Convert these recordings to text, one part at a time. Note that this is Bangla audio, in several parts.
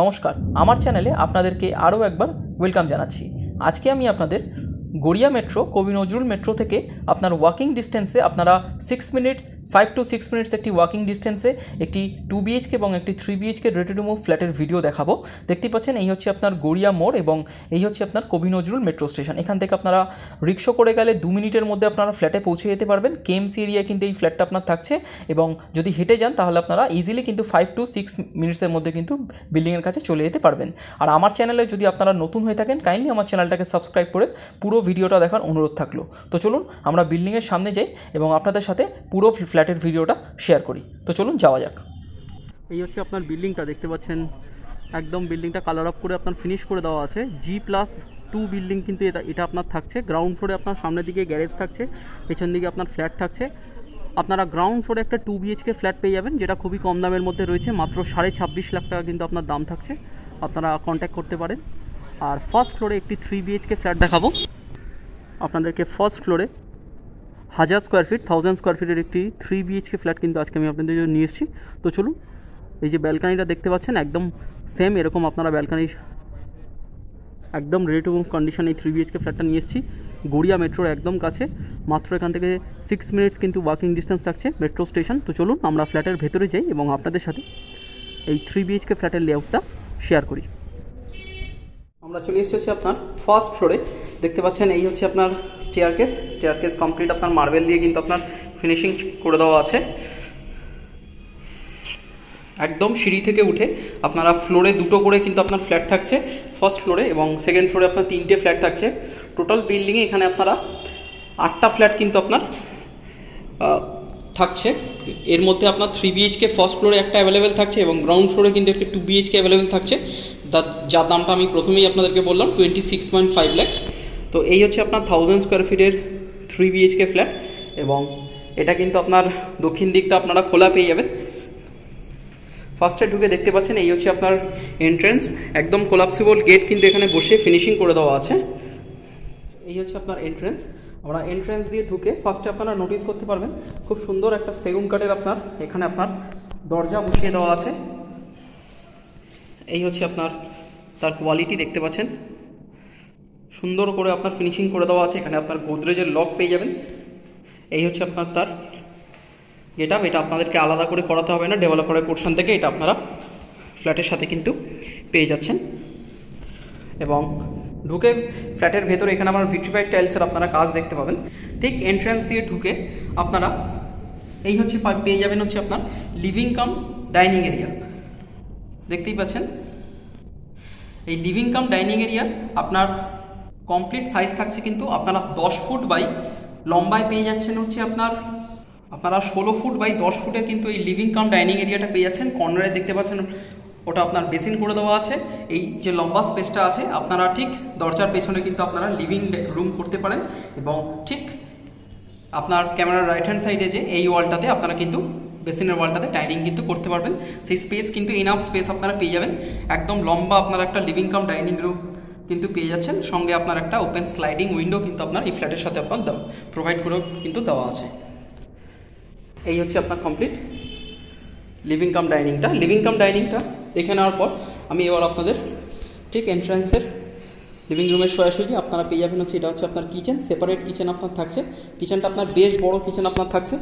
নমস্কার, আমার চ্যানেলে আপনাদেরকে আরও একবার ওয়েলকাম জানাচ্ছি। আজকে আমি আপনাদের গড়িয়া মেট্রো, কবি নজরুল মেট্রো থেকে আপনার ওয়াকিং ডিস্টেন্সে আপনারা 5 to 6 মিনিটস একটি ওয়াকিং ডিস্টেন্সে একটি 2 BHK এবং একটি 3 BHK রেডি টু মুভ ফ্ল্যাটের ভিডিও দেখাবো। দেখতে পাচ্ছেন এই হচ্ছে আপনার গড়িয়া মোড় এবং এই হচ্ছে আপনার কবি নজরুল মেট্রো স্টেশন। এখান থেকে আপনারা রিক্সা করে গেলে 2 মিনিটের মধ্যে আপনারা ফ্ল্যাটে পৌঁছে যেতে পারবেন। কেএমসি এরিয়ায় কিন্তু এই ফ্ল্যাটটা আপনার থাকছে এবং যদি হেঁটে যান তাহলে আপনারা ইজিলি কিন্তু 5 to 6 মিনিটসের মধ্যে কিন্তু বিল্ডিংয়ের কাছে চলে যেতে পারবেন। আর আমার চ্যানেলে যদি আপনারা নতুন হয়ে থাকেন, কাইন্ডলি আমার চ্যানেলটাকে সাবস্ক্রাইব করে পুরো ভিডিওটা দেখার অনুরোধ থাকলো। তো চলুন আমরা বিল্ডিংয়ের সামনে যাই এবং আপনাদের সাথে পুরো ফ্ল্যাটের ভিডিওটা শেয়ার করি। তো চলুন যাওয়া যাক। এই হচ্ছে আপনার বিল্ডিংটা, দেখতে পাচ্ছেন একদম বিল্ডিংটা কালার আপ করে আপনার ফিনিশ করে দেওয়া আছে। G+2 বিল্ডিং কিন্তু এটা আপনার থাকছে। গ্রাউন্ড ফ্লোরে আপনার সামনের দিকে গ্যারেজ থাকছে, পেছন দিকে আপনার ফ্ল্যাট থাকছে। আপনারা গ্রাউন্ড ফ্লোরে একটা 2 BHK ফ্ল্যাট পেয়ে যাবেন, যেটা খুবই কম দামের মধ্যে রয়েছে, মাত্র 26.5 লাখ টাকা কিন্তু আপনার দাম থাকছে। আপনারা কন্ট্যাক্ট করতে পারেন। আর ফার্স্ট ফ্লোরে একটি 3 BHK ফ্ল্যাট দেখাবো আপনাদেরকে। ফার্স্ট ফ্লোরে 1000 স্কোয়ার ফিট 1000 স্কোয়ার ফিটের একটি 3 BHK ফ্ল্যাট কিন্তু আজকে আমি আপনাদের জন্য নিয়ে এসেছি। তো চলুন, এই যে ব্যালকানিটা দেখতে পাচ্ছেন একদম সেম এরকম আপনারা ব্যালকানি একদম রেডি টু মুভ কন্ডিশন এই 3 BHK ফ্ল্যাটটা নিয়ে এসেছি গড়িয়া মেট্রোর একদম কাছে। মাত্র এখান থেকে 6 মিনিটস কিন্তু ওয়াকিং ডিস্টেন্স থাকছে মেট্রো স্টেশন। তো চলুন আমরা ফ্ল্যাটের ভেতরে যাই এবং আপনাদের সাথে এই 3 BHK ফ্ল্যাটের লেআউটটা শেয়ার করি। আমরা চলে এসেছি আপনার ফার্স্ট ফ্লোরে। দেখতে পাচ্ছেন এই হচ্ছে আপনার স্টেয়ারকেস কমপ্লিট আপনার মার্বেল দিয়ে কিন্তু আপনার ফিনিশিং করে দেওয়া আছে। একদম সিঁড়ি থেকে উঠে আপনারা ফ্লোরে দুটো করে কিন্তু আপনার ফ্ল্যাট থাকছে ফার্স্ট ফ্লোরে, এবং সেকেন্ড ফ্লোরে আপনার 3টে ফ্ল্যাট থাকছে। টোটাল বিল্ডিংয়ে এখানে আপনারা 8টা ফ্ল্যাট কিন্তু আপনার থাকছে। এর মধ্যে আপনার 3 BHK ফার্স্ট ফ্লোরে একটা অ্যাভেলেবেল থাকছে এবং গ্রাউন্ড ফ্লোরে কিন্তু একটা 2 BHK অ্যাভেলেবেল থাকছে, যার দামটা আমি প্রথমেই আপনাদেরকে বললাম 26.5 লাখ। তো এই হচ্ছে আপনার 1000 স্কোয়ার ফিটের 3 BHK ফ্ল্যাট এবং এটা কিন্তু আপনার দক্ষিণ দিকটা আপনারা খোলা পেয়ে যাবেন। ফার্স্টে ঢুকে দেখতে পাচ্ছেন এই হচ্ছে আপনার এন্ট্রেন্স, একদম কোলাপসিবল গেট কিন্তু এখানে বসে ফিনিশিং করে দেওয়া আছে। এই হচ্ছে আপনার এন্ট্রেন্স। আমরা এন্ট্রেন্স দিয়ে ঢুকে ফার্স্টে আপনারা নোটিস করতে পারবেন খুব সুন্দর একটা সেগুন কাঠের আপনার এখানে আপনার দরজা বসিয়ে দেওয়া আছে। এই হচ্ছে আপনার তার কোয়ালিটি, দেখতে পাচ্ছেন সুন্দর করে আপনার ফিনিশিং করে দেওয়া আছে। এখানে আপনার গোদরেজের লক পেয়ে যাবেন। এই হচ্ছে আপনার তার গেটআপ, এটা আপনাদেরকে আলাদা করে করাতে হবে না, ডেভেলপারের পোর্শন থেকে এটা আপনারা ফ্ল্যাটের সাথে কিন্তু পেয়ে যাচ্ছেন। এবং ঢুকে ফ্ল্যাটের ভেতরে এখানে আমার ভিট্রিফাইড টাইলসের আপনারা কাজ দেখতে পাবেন। ঠিক এন্ট্রান্স দিয়ে ঢুকে আপনারা এই হচ্ছে পেয়ে যাবেন হচ্ছে আপনার লিভিং কাম ডাইনিং এরিয়া। দেখতেই পাচ্ছেন এই লিভিং কাম ডাইনিং এরিয়া আপনার কমপ্লিট সাইজ থাকছে কিন্তু আপনারা 10 ফুট বাই লম্বায় পেয়ে যাচ্ছেন হচ্ছে আপনারা 16 ফুট বাই 10 ফুটের কিন্তু এই লিভিং কাম ডাইনিং এরিয়াটা পেয়ে যাচ্ছেন। কর্নারে দেখতে পাচ্ছেন ওটা আপনার বেসিন করে দেওয়া আছে। এই যে লম্বা স্পেসটা আছে আপনারা ঠিক দরজার পেছনে কিন্তু আপনারা লিভিং রুম করতে পারেন এবং ঠিক আপনার ক্যামেরার রাইট হ্যান্ড সাইডে যে এই ওয়ালটাতে আপনারা কিন্তু বেসিনের ওয়ালটাতে ডাইনিং কিন্তু করতে পারবেন। সেই স্পেস কিন্তু ইনাফ স্পেস আপনারা পেয়ে যাবেন। একদম লম্বা আপনারা একটা লিভিং কাম ডাইনিং রুম কিন্তু পেয়ে যাচ্ছেন, সঙ্গে আপনার একটা ওপেন স্লাইডিং উইন্ডো কিন্তু আপনার এই ফ্ল্যাটের সাথে আপনার প্রোভাইড করে কিন্তু দেওয়া আছে। এই হচ্ছে আপনার কমপ্লিট লিভিং কাম ডাইনিংটা দেখে নেওয়ার পর আমি এবার আপনাদের ঠিক এন্ট্রান্সের লিভিং রুমের সরাসরি আপনারা পেয়ে যাবেন হচ্ছে এটা হচ্ছে আপনার কিচেন। সেপারেট কিচেন আপনার থাকছে। কিচেনটা আপনার বেশ বড় কিচেন আপনার থাকছে।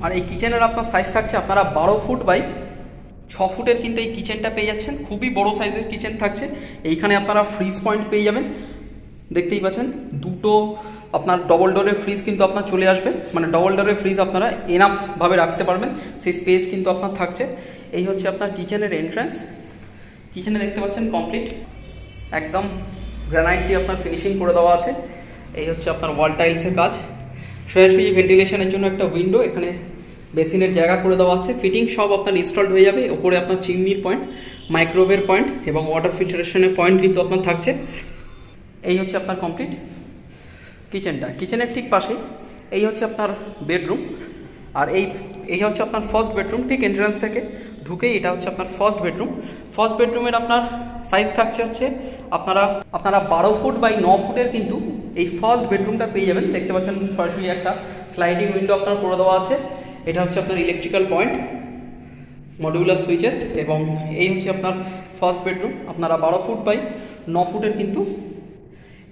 আর এই কিচেনের আপনার সাইজ থাকছে আপনারা 12 ফুট বাই 6 ফুটের কিন্তু এই কিচেনটা পেয়ে যাচ্ছেন। খুবই বড় সাইজের কিচেন থাকছে। এইখানে আপনারা ফ্রিজ পয়েন্ট পেয়ে যাবেন, দেখতেই পাচ্ছেন দুটো আপনার ডবল ডোরের ফ্রিজ কিন্তু আপনার চলে আসবে, মানে ডবল ডোরের ফ্রিজ আপনারা এনাফভাবে রাখতে পারবেন, সেই স্পেস কিন্তু আপনার থাকছে। এই হচ্ছে আপনার কিচেনের এন্ট্রান্স। কিচেনে দেখতে পাচ্ছেন কমপ্লিট একদম গ্রানাইট দিয়ে আপনার ফিনিশিং করে দেওয়া আছে। এই হচ্ছে আপনার ওয়াল টাইলসের কাজ। সোজাসুজি ভেন্টিলেশনের জন্য একটা উইন্ডো, এখানে বেসিনের জায়গা করে দেওয়া আছে। ফিটিং সব আপনার ইনস্টলড হয়ে যাবে। ওপরে আপনার চিমনির পয়েন্ট, মাইক্রোওয়েভ পয়েন্ট এবং ওয়াটার ফিল্টারেশনের পয়েন্ট কিন্তু আপনার থাকছে। এই হচ্ছে আপনার কমপ্লিট কিচেনটা। কিচেনের ঠিক পাশেই এই হচ্ছে আপনার বেডরুম। আর এই হচ্ছে আপনার ফার্স্ট বেডরুম। ঠিক এন্ট্রান্স থেকে ঢুকেই এটা হচ্ছে আপনার ফার্স্ট বেডরুম। ফার্স্ট বেডরুমের আপনার সাইজ থাকছে হচ্ছে আপনারা 12 ফুট বাই 9 ফুটের কিন্তু এই ফার্স্ট বেডরুমটা পেয়ে যাবেন। দেখতে পাচ্ছেন সরাসরি একটা স্লাইডিং উইন্ডো আপনার করে দেওয়া আছে। এটা হচ্ছে আপনার ইলেকট্রিক্যাল পয়েন্ট। মডিউলার সুইচেস, এবং এই হচ্ছে আপনার ফার্স্ট বেডরুম। আপনারা 12 ফুট বাই 9 ফুটের কিন্তু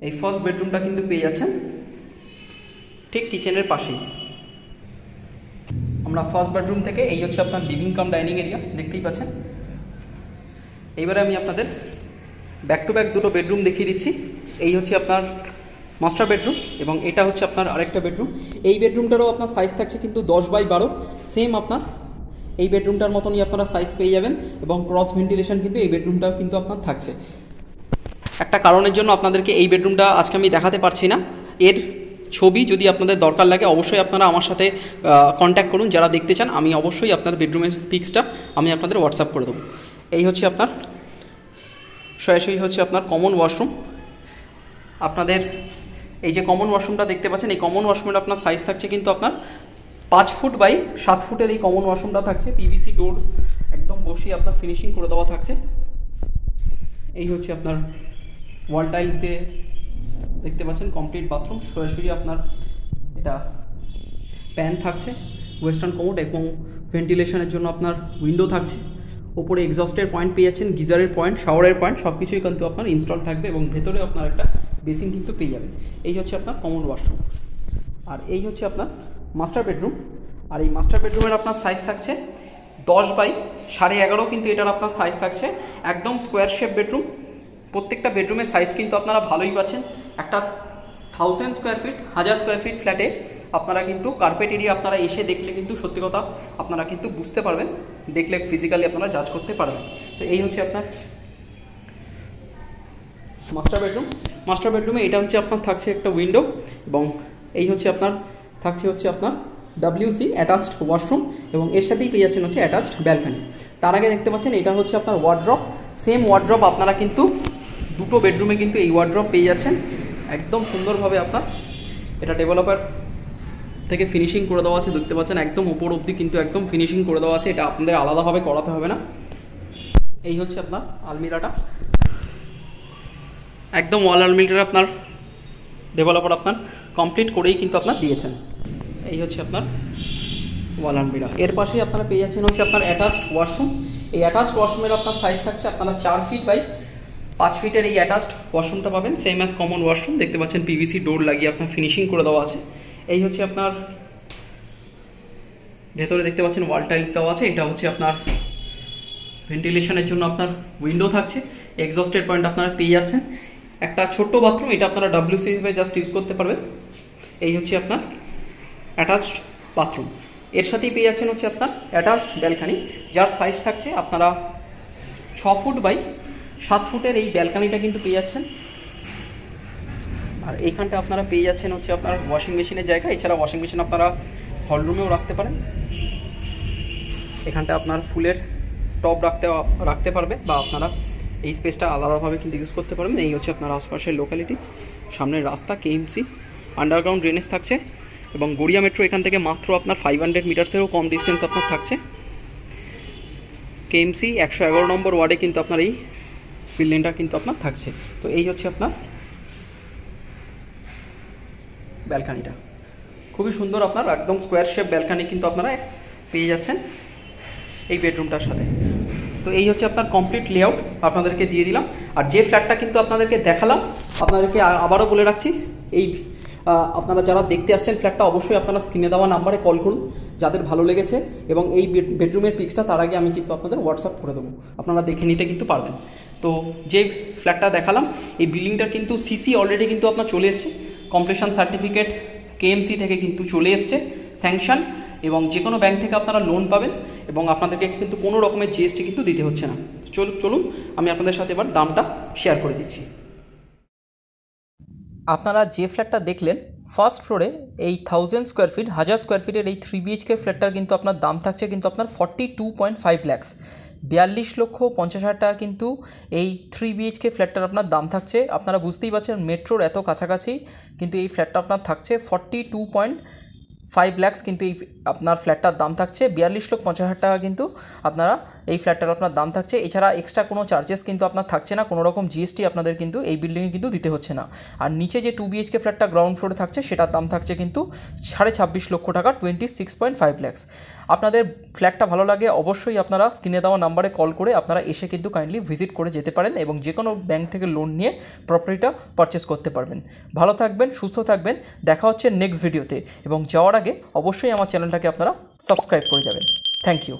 এই ফার্স্ট বেডরুমটা কিন্তু পেয়ে যাচ্ছেন ঠিক কিচেনের পাশেই। আমরা ফার্স্ট বেডরুম থেকে এই হচ্ছে আপনার লিভিং কাম ডাইনিং এরিয়া দেখতেই পাচ্ছেন। এইবারে আমি আপনাদের ব্যাক টু ব্যাক দুটো বেডরুম দেখিয়ে দিচ্ছি। এই হচ্ছে আপনার মাস্টার বেডরুম এবং এটা হচ্ছে আপনার আরেকটা বেডরুম। এই বেডরুমটারও আপনার সাইজ থাকছে কিন্তু 10 বাই 12, সেম আপনার এই বেডরুমটার মতনই আপনারা সাইজ পেয়ে যাবেন, এবং ক্রস ভেন্টিলেশন কিন্তু এই বেডরুমটাও কিন্তু আপনার থাকছে। একটা কারণের জন্য আপনাদেরকে এই বেডরুমটা আজকে আমি দেখাতে পারছি না, এর ছবি যদি আপনাদের দরকার লাগে অবশ্যই আপনারা আমার সাথে কন্ট্যাক্ট করুন। যারা দেখতে চান আমি অবশ্যই আপনার বেডরুমের পিক্সটা আমি আপনাদের হোয়াটসঅ্যাপ করে দেবো। এই হচ্ছে আপনার সরাসরি হচ্ছে আপনার কমন ওয়াশরুম। আপনাদের এই যে কমন ওয়াশরুমটা দেখতে পাচ্ছেন, এই কমন ওয়াশরুমের আপনার সাইজ থাকছে কিন্তু আপনার 5 ফুট বাই 7 ফুটের এই কমন ওয়াশরুমটা থাকছে। পিভিসি ডোর একদম বসিয়ে আপনার ফিনিশিং করে দেওয়া থাকছে। এই হচ্ছে আপনার ওয়াল টাইলস দিয়ে দেখতে পাচ্ছেন কমপ্লিট বাথরুম। সরাসরি আপনার এটা প্যান থাকছে, ওয়েস্টার্ন কোমোড এবং ভেন্টিলেশনের জন্য আপনার উইন্ডো থাকছে। ওপরে এক্সস্টের পয়েন্ট পেয়ে যাচ্ছেন, গিজারের পয়েন্ট, শাওয়ারের পয়েন্ট সব কিছুই কিন্তু আপনার ইনস্টল থাকবে, এবং ভেতরে আপনার একটা বেসিন কিন্তু পেয়ে যাবেন। এই হচ্ছে আপনার কমন ওয়াশরুম। আর এই হচ্ছে আপনার মাস্টার বেডরুম। আর এই মাস্টার বেডরুমের আপনার সাইজ থাকছে 10 বাই 11.5, কিন্তু এটার আপনার সাইজ থাকছে একদম স্কোয়ার শেপ বেডরুম। প্রত্যেকটা বেডরুমের সাইজ কিন্তু আপনারা ভালোই পাচ্ছেন। একটা 1000 স্কোয়ার ফিট 1000 স্কোয়ার ফিট ফ্ল্যাটে আপনারা কিন্তু কার্পেট এরিয়া আপনারা এসে দেখলে কিন্তু সত্যি কথা আপনারা কিন্তু বুঝতে পারবেন, দেখলে ফিজিক্যালি আপনারা জাজ করতে পারবেন। তো এই হচ্ছে আপনার মাস্টার বেডরুম। মাস্টার বেডরুমে এটা হচ্ছে আপনার থাকছে একটা উইন্ডো, এবং এই হচ্ছে আপনার থাকছে হচ্ছে আপনার WC অ্যাটাচড ওয়াশরুম, এবং এর সাথেই পেয়ে যাচ্ছেন হচ্ছে অ্যাটাচড ব্যালকনি। তার আগে দেখতে পাচ্ছেন এটা হচ্ছে আপনার ওয়ার্ড্রপ। সেম ওয়ার্ড্রপ আপনারা কিন্তু দুটো বেডরুমে কিন্তু এই ওয়ার্ড্রপ পেয়ে যাচ্ছেন একদম সুন্দরভাবে। আপনার এটা ডেভেলপার থেকে ফিনিশিং করে দেওয়া আছে, দেখতে পাচ্ছেন একদম উপর অবধি কিন্তু একদম ফিনিশিং করে দেওয়া আছে। এটা আপনাদের আলাদাভাবে করাতে হবে না। এই হচ্ছে আপনার আলমিরাটা, একদম ওয়াল আলমিরাটা আপনার ডেভেলপার আপনার কমপ্লিট করেই কিন্তু আপনার দিয়েছেন। এই হচ্ছে আপনার ওয়াল আলমিরা। এর পাশেই আপনারা পেয়ে যাচ্ছেন হচ্ছে আপনার অ্যাটাচড ওয়াশরুম। এই অ্যাটাচড ওয়াশরুমের আপনার সাইজ থাকছে আপনারা 4 ফিট বাই 5 ফিটের এই অ্যাটাচড ওয়াশরুমটা পাবেন, সেম অ্যাজ কমন ওয়াশরুম। দেখতে পাচ্ছেন পিভিসি ডোর লাগিয়ে আপনার ফিনিশিং করে দেওয়া আছে। এই হচ্ছে আপনার ভেতরে দেখতে পাচ্ছেন ওয়াল টাইলস দেওয়া আছে। এটা হচ্ছে আপনার ভেন্টিলেশনের জন্য আপনার উইন্ডো থাকছে, এক্সস্টের পয়েন্ট আপনারা পেয়ে যাচ্ছেন। একটা ছোট্ট বাথরুম, এটা আপনারা WC হিসেবে জাস্ট ইউজ করতে পারবেন। এই হচ্ছে আপনার অ্যাটাচড বাথরুম। এর সাথেই পেয়ে যাচ্ছেন হচ্ছে আপনার অ্যাটাচড ব্যালকানি, যার সাইজ থাকছে আপনারা 6 ফুট বাই 7 ফুটের এই ব্যালকানিটা কিন্তু পেয়ে যাচ্ছেন। আর এইখানটা আপনারা পেয়ে যাচ্ছেন হচ্ছে আপনার ওয়াশিং মেশিনের জায়গা। এছাড়া ওয়াশিং মেশিন আপনারা হলরুমেও রাখতে পারেন। এখানটা আপনার ফুলের টব রাখতে পারবে, বা আপনারা এই স্পেসটা আলাদাভাবে কিন্তু ইউজ করতে পারবেন। এই হচ্ছে আপনার আশপাশের লোকালিটি, সামনের রাস্তা, KMC আন্ডারগ্রাউন্ড ড্রেনেজ থাকছে, এবং গড়িয়া মেট্রো এখান থেকে মাত্র আপনার 500 মিটার্সেরও কম ডিস্টেন্স আপনার থাকছে। KMC 111 নম্বর ওয়ার্ডে কিন্তু আপনার এই বিল্ডিংটা কিন্তু আপনার থাকছে। তো এই হচ্ছে আপনার ব্যালকানিটা, খুবই সুন্দর আপনার একদম স্কোয়ার শেপ ব্যালকানি কিন্তু আপনারা পেয়ে যাচ্ছেন এই বেডরুমটার সাথে। তো এই হচ্ছে আপনার কমপ্লিট লেআউট আপনাদেরকে দিয়ে দিলাম। আর যে ফ্ল্যাটটা কিন্তু আপনাদেরকে দেখালাম, আপনাদেরকে আবারও বলে রাখছি, এই আপনারা যারা দেখতে আসছেন ফ্ল্যাটটা অবশ্যই আপনারা স্ক্রিনে দেওয়া নাম্বারে কল করুন যাদের ভালো লেগেছে, এবং এই বেডরুমের পিক্সটা তার আগে আমি কিন্তু আপনাদের হোয়াটসঅ্যাপ করে দেবো, আপনারা দেখে নিতে কিন্তু পারবেন। তো যে ফ্ল্যাটটা দেখালাম এই বিল্ডিংটা কিন্তু সিসি অলরেডি কিন্তু আপনার চলে এসছে, কমপ্লিশন সার্টিফিকেট KMC থেকে কিন্তু চলে এসছে স্যাংশন, এবং যে কোনো ব্যাংক থেকে আপনারা লোন পাবেন, এবং আপনাদেরকে কিন্তু কোনো রকমের GST কিন্তু দিতে হচ্ছে না। চলুন আমি আপনাদের সাথে এবার দামটা শেয়ার করে দিচ্ছি। আপনারা যে ফ্ল্যাটটা দেখলেন ফার্স্ট ফ্লোরে এই 1000 স্কোয়ার ফিট 1000 স্কোয়ার ফিটের এই 3 BHK ফ্ল্যাটটার কিন্তু আপনার দাম থাকছে কিন্তু আপনার 42.5 লাখ, 42,50,000 টাকা কিন্তু এই 3 BHK ফ্ল্যাটটার আপনার দাম থাকছে। আপনারা বুঝতেই পারছেন মেট্রোর এত কাছাকাছি কিন্তু এই ফ্ল্যাটটা আপনার থাকছে 42.5 লাখ, কিন্তু এই আপনার ফ্ল্যাটটার দাম থাকছে 42,50,000 টাকা কিন্তু আপনারা এই ফ্ল্যাটটার আপনার দাম থাকছে। এছাড়া এক্সট্রা কোনো চার্জেস কিন্তু আপনার থাকছে না, কোনো রকম জিএসটি আপনাদের কিন্তু এই বিল্ডিংয়ে কিন্তু দিতে হচ্ছে না। আর নিচে যে 2 BHK ফ্ল্যাটটা গ্রাউন্ড ফ্লোরে থাকছে সেটার দাম থাকছে কিন্তু 26.5 লক্ষ টাকা, 26.5 lakhs। আপনাদের ফ্ল্যাটটা ভালো লাগে অবশ্যই আপনারা স্ক্রিনে দেওয়া নাম্বারে কল করে আপনারা এসে কিন্তু কাইন্ডলি ভিজিট করে যেতে পারেন এবং যে কোনো ব্যাংক থেকে লোন নিয়ে প্রপার্টিটা পারচেস করতে পারবেন। ভালো থাকবেন, সুস্থ থাকবেন, দেখা হচ্ছে নেক্সট ভিডিওতে এবং যাওয়ার আগে অবশ্যই আমার চ্যানেলটাকে আপনারা সাবস্ক্রাইব করে যাবেন। Thank you.